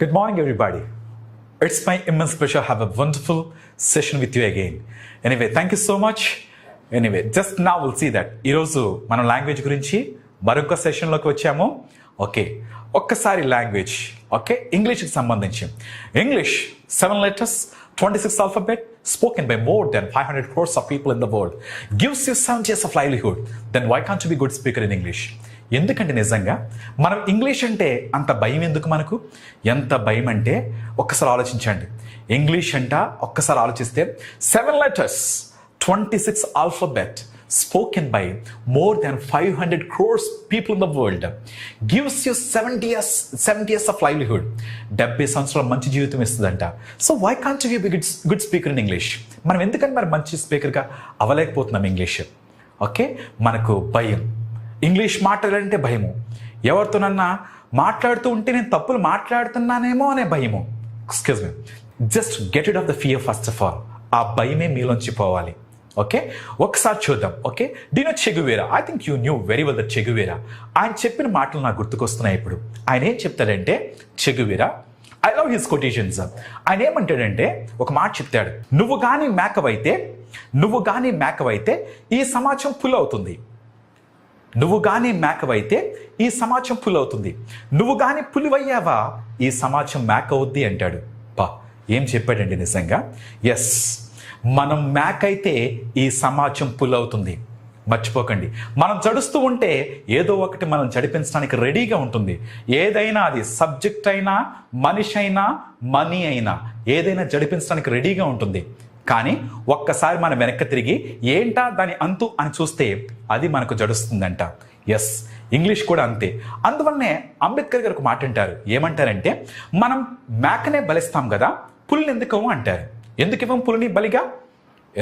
Good morning, everybody. It's my immense pleasure to have a wonderful session with you again. Anyway, thank you so much. Anyway, just now we'll see that ఈరోజు మనం language గురించి మరొక సెషన్లోకి వచ్చాము. Okay, ఒక్కసారి language okay ఇంగ్లీష్కి సంబంధించి English 7 letters, 26 alphabet, spoken by more than 500 crores of people in the world, gives you 7 years of livelihood. Then why can't you be a good speaker in English? ఎందుకంటే నిజంగా మనం English అంటే అంత భయం ఎందుకు? మనకు ఎంత భయం అంటే ఒక్కసారి ఆలోచించండి. ఇంగ్లీష్ అంట ఒక్కసారి ఆలోచిస్తే 7 letters, 26 alphabet, spoken by more than 500 crores people in the world, gives you 70 years of livelihood. 70 సంవత్సరాల మంచి జీవితం ఇస్తుందంట. So why can't you be good speaker in English? మనం ఎందుకని మరి మంచి స్పీకర్గా అవ్వలేకపోతున్నాం ఇంగ్లీష్? ఓకే, మనకు భయం. ఇంగ్లీష్ మాట్లాడాలంటే భయము. ఎవరితోనన్నా మాట్లాడుతూ ఉంటే నేను తప్పులు మాట్లాడుతున్నానేమో అనే భయము. Excuse me, just get it off the fear first of all. ఆ భయమే మీలోంచి పోవాలి. ఓకే, ఒకసారి చూద్దాం. ఓకే, డినో Che Guevara, I think you knew very well that Che Guevara. ఆయన చెప్పిన మాటలు నాకు గుర్తుకొస్తున్నాయి ఇప్పుడు. ఆయన ఏం చెప్తాడంటే Che Guevara, I love his quotations. ఆయన ఏమంటాడంటే ఒక మాట చెప్తాడు, నువ్వు కానీ మేకవైతే ఈ సమాజం పుల్ అవుతుంది. నువ్వు కానీ మేకవైతే ఈ సమాజం పుల్ అవుతుంది. నువ్వు కానీ పులివయ్యావా ఈ సమాజం మేక అవుద్ది అంటాడు. పా, ఏం చెప్పాడండి నిజంగా. ఎస్, మనం మేక అయితే ఈ సమాజం పుల్ అవుతుంది. మర్చిపోకండి, మనం జడుస్తూ ఉంటే ఏదో ఒకటి మనం జడిపించడానికి రెడీగా ఉంటుంది. ఏదైనా అది సబ్జెక్ట్ అయినా, మనిషి అయినా, మనీ అయినా, ఏదైనా జడిపించడానికి రెడీగా ఉంటుంది. కానీ ఒక్కసారి మనం వెనక్కి తిరిగి ఏంటా దాని అంతు అని చూస్తే అది మనకు జడుస్తుందంట. ఎస్, ఇంగ్లీష్ కూడా అంతే. అందువల్లనే అంబేద్కర్ గారు ఒక మాట అంటారు. ఏమంటారంటే, మనం మేకనే బలిస్తాం కదా, పులిని ఎందుకు అంటారు. ఎందుకు ఇవ్వం పులిని బలిగా?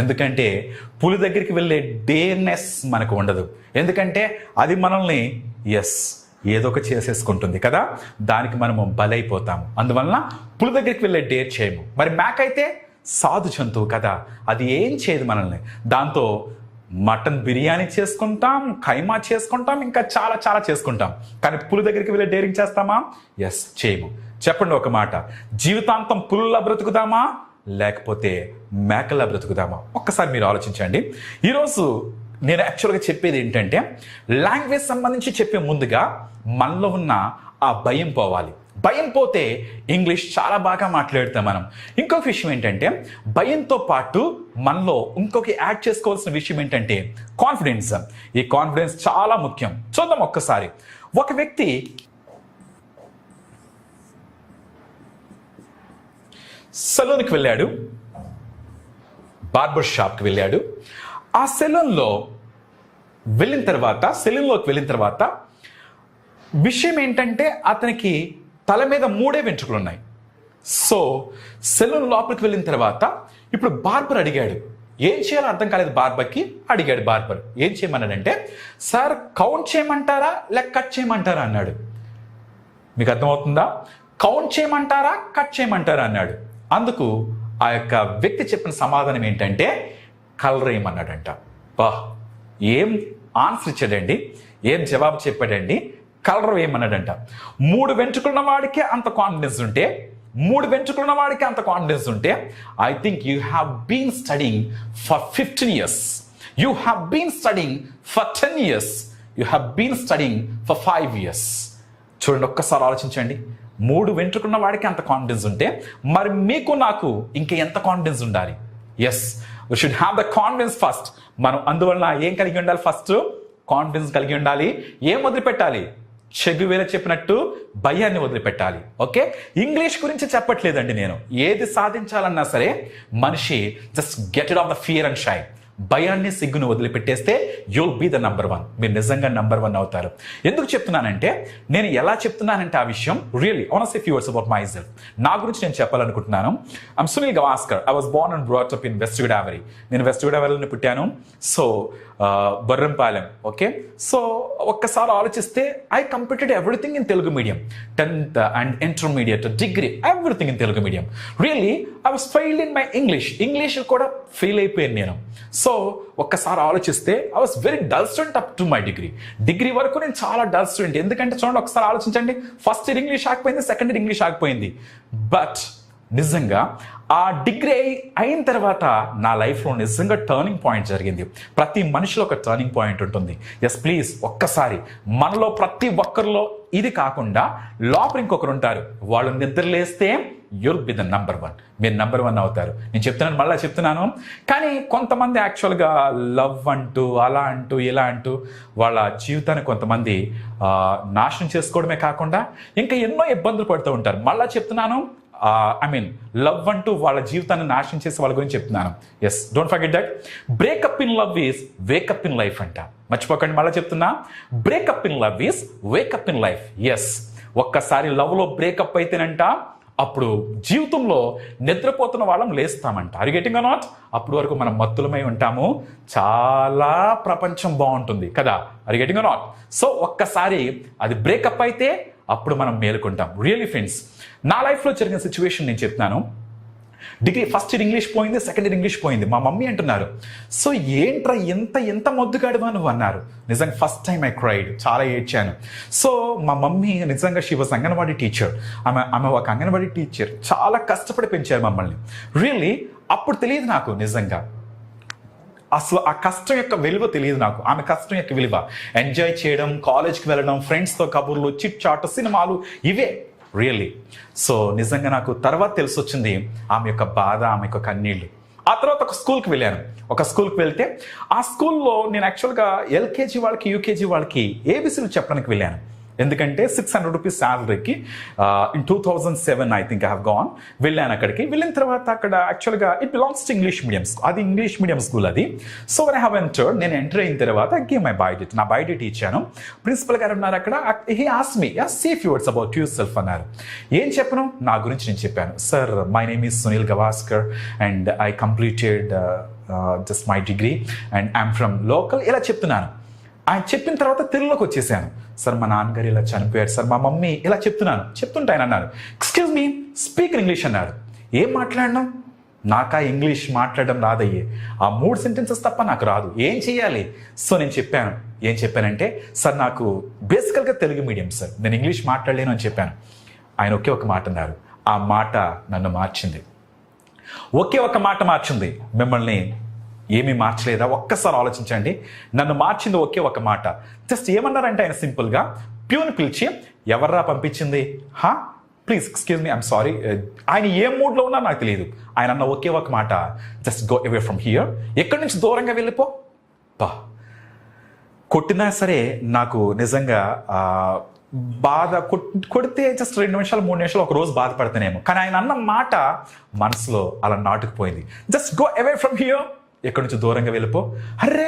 ఎందుకంటే పులి దగ్గరికి వెళ్ళే డేర్నెస్ మనకు ఉండదు. ఎందుకంటే అది మనల్ని ఏదో ఒక చేసేసుకుంటుంది కదా, దానికి మనము బలైపోతాము. అందువలన పులి దగ్గరికి వెళ్ళే డేర్ చేయము. మరి మేక అయితే సాధు జంతువు కదా, అది ఏం చేయదు మనల్ని. దాంతో మటన్ బిర్యానీ చేసుకుంటాం, ఖైమా చేసుకుంటాం, ఇంకా చాలా చాలా చేసుకుంటాం. కానీ పులి దగ్గరికి వెళ్ళి డేరింగ్ చేస్తామా? చేయము. చెప్పండి ఒక మాట, జీవితాంతం పులులా బ్రతుకుదామా లేకపోతే మేకలా బ్రతుకుదామా? ఒక్కసారి మీరు ఆలోచించండి. ఈరోజు నేను యాక్చువల్గా చెప్పేది ఏంటంటే, లాంగ్వేజ్ సంబంధించి చెప్పే ముందుగా మనలో ఉన్న ఆ భయం పోవాలి. భయం పోతే ఇంగ్లీష్ చాలా బాగా మాట్లాడతాం మనం. ఇంకొక విషయం ఏంటంటే, భయంతో పాటు మనలో ఇంకొక యాడ్ చేసుకోవాల్సిన విషయం ఏంటంటే కాన్ఫిడెన్స్. ఈ కాన్ఫిడెన్స్ చాలా ముఖ్యం. చూద్దాం ఒక్కసారి. ఒక వ్యక్తి సెలూన్కి వెళ్ళాడు, బార్బర్ షాప్కి వెళ్ళాడు. ఆ సెలూన్లోకి వెళ్ళిన తర్వాత విషయం ఏంటంటే, అతనికి తల మీద 3 వెంట్రుకలు ఉన్నాయి. సో సెలూన్ లోపలికి వెళ్ళిన తర్వాత ఇప్పుడు బార్బర్ అడిగాడు, ఏం చేయాలో అర్థం కాలేదు బార్బర్కి. అడిగాడు బార్బర్, ఏం చేయమన్నాడంటే, సార్ కౌంట్ చేయమంటారా లేక కట్ చేయమంటారా అన్నాడు. మీకు అర్థమవుతుందా? కౌంట్ చేయమంటారా కట్ చేయమంటారా అన్నాడు. అందుకు ఆ యొక్క వ్యక్తి చెప్పిన సమాధానం ఏంటంటే కలర్ వేయమన్నాడంట. బా, ఏం ఆన్సర్ ఇచ్చాడండి, ఏం జవాబు చెప్పాడండి. కలర్ వేయమన్నాడంట. 3 వెంట్రుకున్న వాడికి అంత కాన్ఫిడెన్స్ ఉంటే I think you have been studying for 15 years. You have been studying for 10 years. You have been studying for 5 years. చూడండి, ఒక్కసారి ఆలోచించండి. 3 వెంట్రుకున్న వాడికి అంత కాన్ఫిడెన్స్ ఉంటే మరి మీకు నాకు ఇంకా ఎంత కాన్ఫిడెన్స్ ఉండాలి? We should have the confidence first. మనం అందువలన ఏం కలిగి ఉండాలి? ఫస్ట్ కాన్ఫిడెన్స్ కలిగి ఉండాలి. ఏం వదిలిపెట్టాలి? చెగువేరా చెప్పినట్టు భయాన్ని వదిలిపెట్టాలి. ఓకే, ఇంగ్లీష్ గురించి చెప్పట్లేదండి నేను. ఏది సాధించాలన్నా సరే మనిషి just get it off the fear and shy. భయాన్ని, సిగ్గును వదిలిపెట్టేస్తే యుల్ బీ ద నంబర్ 1. మీరు నిజంగా నంబర్ 1 అవుతారు. ఎందుకు చెప్తున్నానంటే, నేను ఎలా చెప్తున్నానంటే ఆ విషయం really on say few words about my self. నా గురించి నేను చెప్పాలనుకుంటున్నాను. I'm Sunil Gavaskar. I was Born and brought up in west Godavari. నేను వెస్ట్ గోదావరిలోనే పుట్టాను. సో బర్రంపాలెం. ఓకే, సో ఒక్కసారి ఆలోచిస్తే I completed everything in Telugu medium. 10th and intermediate, degree, everything in Telugu medium. Really I was failed in my English కూడా fail అయిపోయాను నేను. So ఒక్కసారి ఆలోచిస్తే I was very dull student up to my degree వరకు నేను చాలా డల్ స్టూడెంట్. ఎందుకంటే చూడండి, ఒకసారి ఆలోచించండి, ఫస్ట్ ఇయర్ ఇంగ్లీష్ ఆగిపోయింది, సెకండ్ ఇయర్ ఇంగ్లీష్ ఆగిపోయింది. బట్ నిజంగా ఆ డిగ్రీ అయిన తర్వాత నా లైఫ్లో నిజంగా టర్నింగ్ పాయింట్ జరిగింది. ప్రతి మనిషిలో ఒక టర్నింగ్ పాయింట్ ఉంటుంది. ఎస్ ప్లీజ్, ఒక్కసారి మనలో ప్రతి ఒక్కరిలో ఇది కాకుండా లోపల ఇంకొకరు ఉంటారు. వాళ్ళు నిద్రలేస్తే యుల్ బి ద నంబర్ 1. మీరు నంబర్ 1 అవుతారు. నేను చెప్తున్నాను, మళ్ళీ చెప్తున్నాను. కానీ కొంతమంది యాక్చువల్గా లవ్ అంటూ అలా అంటూ ఇలా అంటూ వాళ్ళ జీవితాన్ని కొంతమంది నాశనం చేసుకోవడమే కాకుండా ఇంకా ఎన్నో ఇబ్బందులు పడుతూ ఉంటారు. మళ్ళీ చెప్తున్నాను, లవ్ అంటూ వాళ్ళ జీవితాన్ని నాశనం చేసే వాళ్ళ గురించి చెప్తున్నాను. Yes, don't forget that. Breakup in love is wakeup in life అంట. మర్చిపోకండి, మళ్ళీ చెప్తున్నా, breakup in love is wakeup in life. Yes, ఒక్కసారి లవ్లో బ్రేకప్ అయితేనంట అప్పుడు జీవితంలో నిద్రపోతున్న వాళ్ళం లేస్తామంట. Are you getting or not? అప్పుడు వరకు మనం మత్తులమై ఉంటాము, చాలా ప్రపంచం బాగుంటుంది కదా. Are you getting or not? So ఒక్కసారి అది బ్రేకప్ అయితే అప్పుడు మనం మేలుకుంటాం. రియల్లీ ఫ్రెండ్స్, నా లైఫ్లో జరిగిన సిచ్యువేషన్ నేను చెప్తున్నాను. డిగ్రీ ఫస్ట్ ఇయర్ ఇంగ్లీష్ పోయింది, సెకండ్ ఇయర్ ఇంగ్లీష్ పోయింది. మా మమ్మీ అంటున్నారు, సో ఏంట్రా ఎంత మొద్దుగాడువా నువ్వు అన్నారు. నిజంగా ఫస్ట్ టైం ఐ క్రైడ్, చాలా ఏడ్చాను. సో మా మమ్మీ నిజంగా షీ వాజ్ అంగన్వాడీ టీచర్. ఆమె ఒక అంగన్వాడీ టీచర్, చాలా కష్టపడి పెంచారు మమ్మల్ని. రియల్లీ అప్పుడు తెలియదు నాకు నిజంగా అసలు ఆ కష్టం యొక్క విలువ తెలియదు నాకు. ఆమె కష్టం యొక్క విలువ ఎంజాయ్ చేయడం, కాలేజ్కి వెళ్ళడం, ఫ్రెండ్స్తో కబుర్లు, చిట్ చాట్, సినిమాలు, ఇవే రియల్లీ. సో నిజంగా నాకు తర్వాత తెలిసి వచ్చింది ఆమె యొక్క బాధ, ఆమె యొక్క కన్నీళ్ళు. ఆ తర్వాత ఒక స్కూల్కి వెళ్ళాను. ఒక స్కూల్కి వెళ్తే ఆ స్కూల్లో నేను యాక్చువల్గా ఎల్కేజీ వాళ్ళకి, యూకేజీ వాళ్ళకి ఏబిసిలు చెప్పడానికి వెళ్ళాను. ఎందుకంటే 600 రూపీస్ శాలరీకి ఇన్ 2007 I think I have gone. వెళ్ళాను అక్కడికి. వెళ్ళిన తర్వాత అక్కడ యాక్చువల్గా it belongs to English medium school. అది ఇంగ్లీష్ మీడియం స్కూల్ అది. So one I have entered, నేను ఎంటర్ అయిన తర్వాత గివ్ మై బయోడేటా, నా బయోడేటా ఇచ్చాను. ప్రిన్సిపల్ గారు ఉన్నారు అక్కడ. He asked me say few words about yourself అన్నారు. ఏం చెప్పను, నా గురించి నేను చెప్పాను. Sir, my name is Sunil Gavaskar and I completed just my degree and I'm from local, ఇలా చెప్తున్నాను. ఆయన చెప్పిన తర్వాత తెలుగులోకి వచ్చేసాను. సార్, మా నాన్నగారు ఇలా చనిపోయారు సార్, మా మమ్మీ, ఇలా చెప్తుంటే ఆయన అన్నారు, ఎక్స్క్యూజ్ మీ, స్పీక్ ఇంగ్లీష్ అన్నారు. ఏం మాట్లాడినాం? నాకా ఇంగ్లీష్ మాట్లాడడం రాదయ్యే, ఆ 3 సెంటెన్సెస్ తప్ప నాకు రాదు, ఏం చేయాలి? సో నేను ఏం చెప్పానంటే, సార్ నాకు బేసికల్గా తెలుగు మీడియం సార్, నేను ఇంగ్లీష్ మాట్లాడలేను అని చెప్పాను. ఆయన ఒకే ఒక మాట అన్నారు. ఆ మాట నన్ను మార్చింది. ఒకే ఒక మాట మార్చింది. మిమ్మల్ని ఏమీ మార్చలేదా? ఒక్కసారి ఆలోచించండి. నన్ను మార్చింది ఒకే ఒక మాట. జస్ట్ ఏమన్నారంటే ఆయన సింపుల్గా ప్యూన్ పిలిచి, ఎవర్రా పంపించింది? Please excuse me, I'm sorry. ఆయన ఏ మూడ్లో ఉన్నా నాకు తెలియదు. ఆయన అన్న ఒకే ఒక మాట, just go away from here, ఎక్కడి నుంచి దూరంగా వెళ్ళిపో. కొట్టినా సరే నాకు నిజంగా బాధ, కొడితే జస్ట్ 2 నిమిషాలు 3 నిమిషాలు ఒక రోజు బాధపడతానేమో. కానీ ఆయన అన్న మాట మనసులో అలా నాటుకుపోయింది. Just go away from here, ఎక్కడి నుంచి దూరంగా వెళ్ళిపో. అర్రే,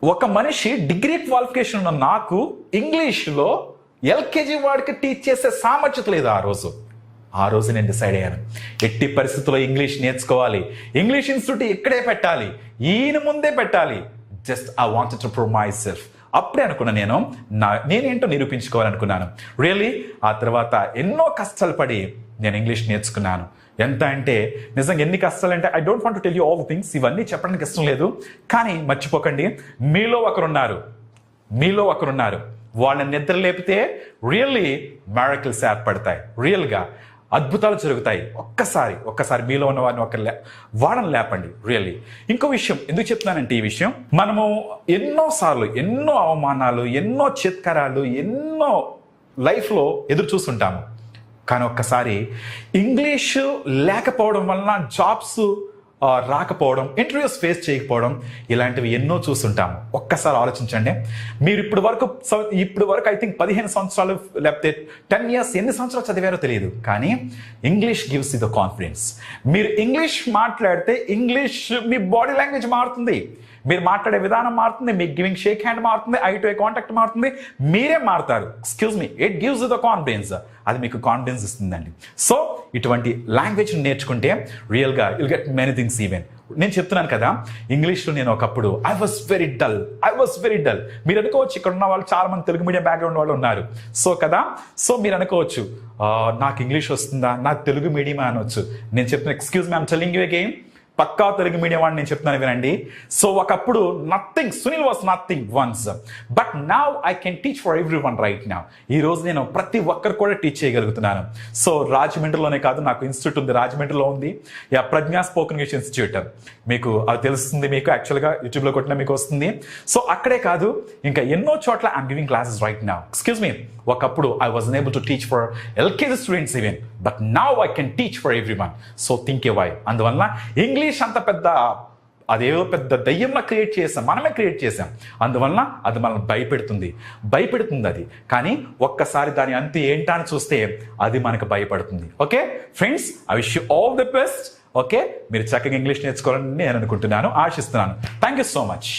ఒక మనిషి డిగ్రీ క్వాలిఫికేషన్ ఉన్న నాకు ఇంగ్లీష్లో ఎల్కేజీ వాడికి టీచ్ చేసే సామర్థ్యత లేదు. ఆ రోజు నేను డిసైడ్ అయ్యాను, ఎట్టి పరిస్థితుల్లో ఇంగ్లీష్ నేర్చుకోవాలి, ఇంగ్లీష్ ఇన్స్టిట్యూట్ ఇక్కడే పెట్టాలి, ఈయన ముందే పెట్టాలి. Just I wanted to prove my self. అప్పుడే అనుకున్నా నేనేంటో నిరూపించుకోవాలనుకున్నాను. రియల్లీ ఆ తర్వాత ఎన్నో కష్టాలు పడి నేను ఇంగ్లీష్ నేర్చుకున్నాను. ఎంత అంటే నిజంగా ఎన్ని కష్టాలు అంటే I don't want to tell you all the things, ఇవన్నీ చెప్పడానికి ఇష్టం లేదు. కానీ మర్చిపోకండి, మీలో ఒకరున్నారు, వాళ్ళని నిద్ర లేపితే రియల్లీ మిరకిల్స్ ఏర్పడతాయి, రియల్గా అద్భుతాలు జరుగుతాయి. ఒక్కసారి మీలో ఉన్న వారిని వాళ్ళని లేపండి. రియల్లీ ఇంకో విషయం ఎందుకు చెప్తున్నానంటే, ఈ విషయం మనము ఎన్నోసార్లు ఎన్నో అవమానాలు, ఎన్నో చిత్కారాలు, ఎన్నో లైఫ్లో ఎదురు చూస్తుంటాము. కానీ ఒక్కసారి ఇంగ్లీషు లేకపోవడం వలన జాబ్స్ రాకపోవడం, ఇంటర్వ్యూస్ ఫేస్ చేయకపోవడం, ఇలాంటివి ఎన్నో చూస్తుంటాము. ఒక్కసారి ఆలోచించండి. మీరు ఇప్పుడు వరకు ఐ థింక్ 15 సంవత్సరాలు లేకపోతే 10 years, ఎన్ని సంవత్సరాలు చదివారో తెలియదు. కానీ English gives you the confidence. మీరు ఇంగ్లీష్ మాట్లాడితే ఇంగ్లీష్ మీ బాడీ లాంగ్వేజ్ మారుతుంది, మీరు మాట్లాడే విధానం మారుతుంది, మీ గివింగ్ షేక్ హ్యాండ్ మారుతుంది, ఐ టు ఐ కాంటాక్ట్ మారుతుంది, మీరే మారుతారు. Excuse me, it gives you the confidence. అది మీకు కాన్ఫిడెన్స్ ఇస్తుందండి. సో ఇటువంటి లాంగ్వేజ్ నేర్చుకుంటే రియల్గా you'll get many things. Even నేను చెప్తున్నాను కదా, ఇంగ్లీష్లో నేను ఒకప్పుడు ఐ వాస్ వెరీ డల్. మీరు అనుకోవచ్చు, ఇక్కడ ఉన్న వాళ్ళు చాలా మంది తెలుగు మీడియం బ్యాక్గ్రౌండ్ వాళ్ళు ఉన్నారు. సో మీరు అనుకోవచ్చు, నాకు ఇంగ్లీష్ వస్తుందా, నాకు తెలుగు మీడియం అనొచ్చు. నేను చెప్తున్నా, excuse me, I'm telling you again, పక్కా తెలుగు మీడియం వాడిని నేను చెప్తున్నాను వినండి. సో ఒకప్పుడు nothing, Sunil was nothing once, but now I can teach for every one right now. ఈ రోజు నేను ప్రతి ఒక్కరు కూడా టీచ్ చేయగలుగుతున్నాను. సో రాజమండ్రిలోనే కాదు, నాకు ఇన్స్టిట్యూట్ ఉంది, రాజమండ్రిలో ఉంది, ప్రజ్ఞా స్పోకెన్ ఇంగ్లీష్ ఇన్స్టిట్యూట్. మీకు అది తెలుస్తుంది, మీకు యాక్చువల్గా యూట్యూబ్లో కొట్టినా మీకు వస్తుంది. సో అక్కడే కాదు, ఇంకా ఎన్నో చోట్ల I'm giving classes right now. Excuse me, ఒకప్పుడు I was able to teach for LKG students even, but now I can teach for every one. So think a why. అందువల్ల ఇంగ్లీష్ అంత పెద్ద, అదేదో పెద్ద దయ్యంలా క్రియేట్ చేసాం, మనమే క్రియేట్ చేసాం. అందువలన అది మనల్ని భయపెడుతుంది అది. కానీ ఒక్కసారి దాని అంతు ఏంటా అని చూస్తే అది మనకు భయపడుతుంది. Okay friends, I wish you all the best. Okay, మీరు చక్కగా ఇంగ్లీష్ నేర్చుకోవాలని నేను అనుకుంటున్నాను, ఆశిస్తున్నాను. Thank you so much.